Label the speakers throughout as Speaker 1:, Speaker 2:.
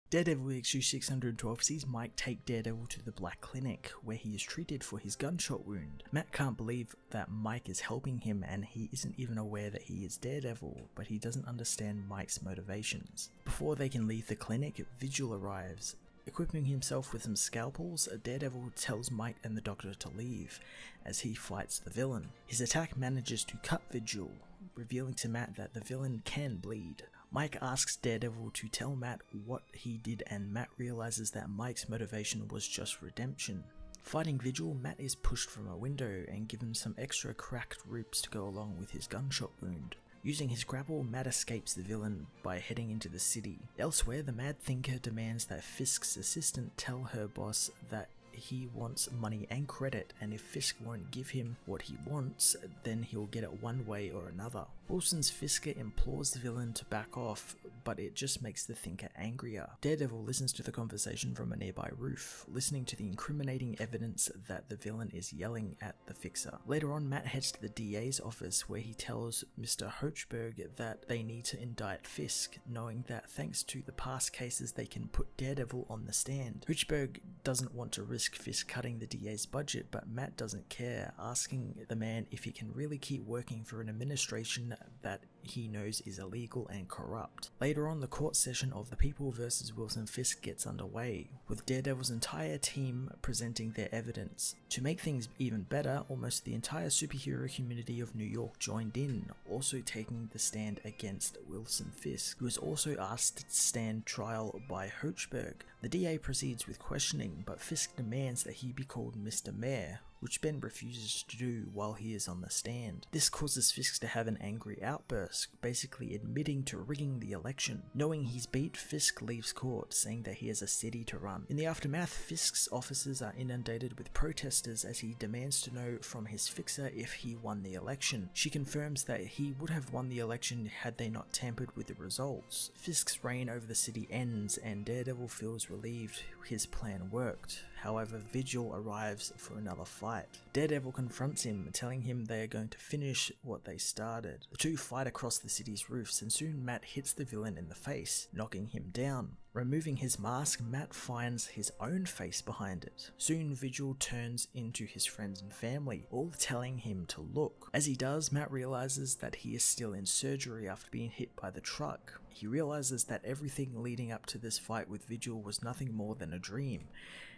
Speaker 1: Daredevil issue 612 sees Mike take Daredevil to the Black Clinic, where he is treated for his gunshot wound. Matt can't believe that Mike is helping him, and he isn't even aware that he is Daredevil, but he doesn't understand Mike's motivations. Before they can leave the clinic, Vigil arrives. Equipping himself with some scalpels, Daredevil tells Mike and the Doctor to leave, as he fights the villain. His attack manages to cut Vigil, revealing to Matt that the villain can bleed. Mike asks Daredevil to tell Matt what he did, and Matt realizes that Mike's motivation was just redemption. Fighting Vigil, Matt is pushed from a window and given some extra cracked ribs to go along with his gunshot wound. Using his grapple, Matt escapes the villain by heading into the city. Elsewhere, the Mad Thinker demands that Fisk's assistant tell her boss that he wants money and credit, and if Fisk won't give him what he wants, then he'll get it one way or another. Wilson's Fisk implores the villain to back off, but it just makes the Thinker angrier. Daredevil listens to the conversation from a nearby roof, listening to the incriminating evidence that the villain is yelling at the Fixer. Later on, Matt heads to the DA's office, where he tells Mr. Hochberg that they need to indict Fisk, knowing that thanks to the past cases they can put Daredevil on the stand. Hochberg doesn't want to risk Fisk cutting the DA's budget, but Matt doesn't care, asking the man if he can really keep working for an administration that he knows is illegal and corrupt. Later on, the court session of the People vs. Wilson Fisk gets underway, with Daredevil's entire team presenting their evidence. To make things even better, almost the entire superhero community of New York joined in, also taking the stand against Wilson Fisk, who is also asked to stand trial by Hochberg. The DA proceeds with questioning, but Fisk demands that he be called Mr. Mayor, which Ben refuses to do while he is on the stand. This causes Fisk to have an angry outburst, basically admitting to rigging the election. Knowing he's beat, Fisk leaves court, saying that he has a city to run. In the aftermath, Fisk's offices are inundated with protesters as he demands to know from his fixer if he won the election. She confirms that he would have won the election had they not tampered with the results. Fisk's reign over the city ends, and Daredevil feels relieved his plan worked. However, Vigil arrives for another fight. Daredevil confronts him, telling him they are going to finish what they started. The two fight across the city's roofs, and soon Matt hits the villain in the face, knocking him down. Removing his mask, Matt finds his own face behind it. Soon Vigil turns into his friends and family, all telling him to look. As he does, Matt realizes that he is still in surgery after being hit by the truck. He realizes that everything leading up to this fight with Vigil was nothing more than a dream,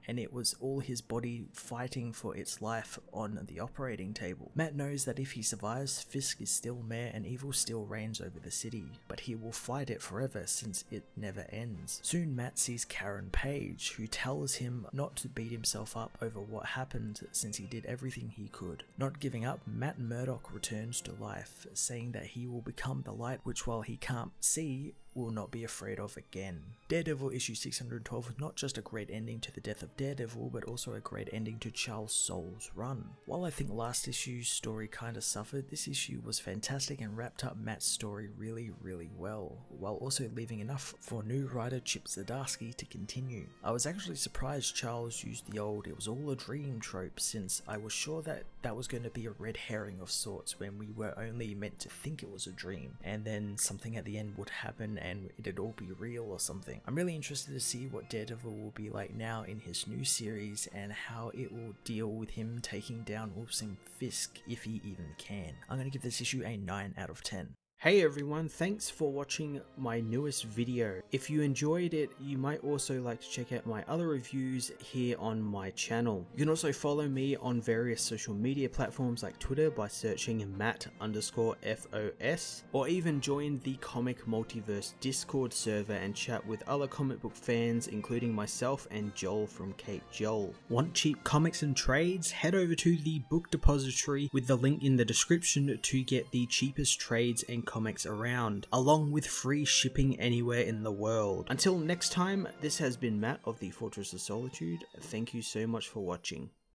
Speaker 1: and it was all his body fighting for its life on the operating table. Matt knows that if he survives, Fisk is still mayor and evil still reigns over the city, but he will fight it forever since it never ends. Soon Matt sees Karen Page, who tells him not to beat himself up over what happened since he did everything he could. Not giving up, Matt Murdock returns to life, saying that he will become the light which, while he can't see, will not be afraid of again. Daredevil issue 612 is not just a great ending to the death of Daredevil, but also a great ending to Charles Soule's run. While I think last issue's story kinda suffered, this issue was fantastic and wrapped up Matt's story really well, while also leaving enough for new writer Chip Zdarsky to continue. I was actually surprised Charles used the old "it was all a dream" trope, since I was sure that that was going to be a red herring of sorts when we were only meant to think it was a dream, and then something at the end would happen and it'd all be real or something. I'm really interested to see what Daredevil will be like now in his new series, and how it will deal with him taking down Wilson Fisk, if he even can. I'm going to give this issue a 9 out of 10. Hey everyone, thanks for watching my newest video. If you enjoyed it, you might also like to check out my other reviews here on my channel. You can also follow me on various social media platforms like Twitter by searching Matt_FOS, or even join the Comic Multiverse Discord server and chat with other comic book fans, including myself and Joel from Cape Joel. Want cheap comics and trades? Head over to the book depository with the link in the description to get the cheapest trades and comics around, along with free shipping anywhere in the world. Until next time, this has been Matt of the Fortress of Solitude. Thank you so much for watching.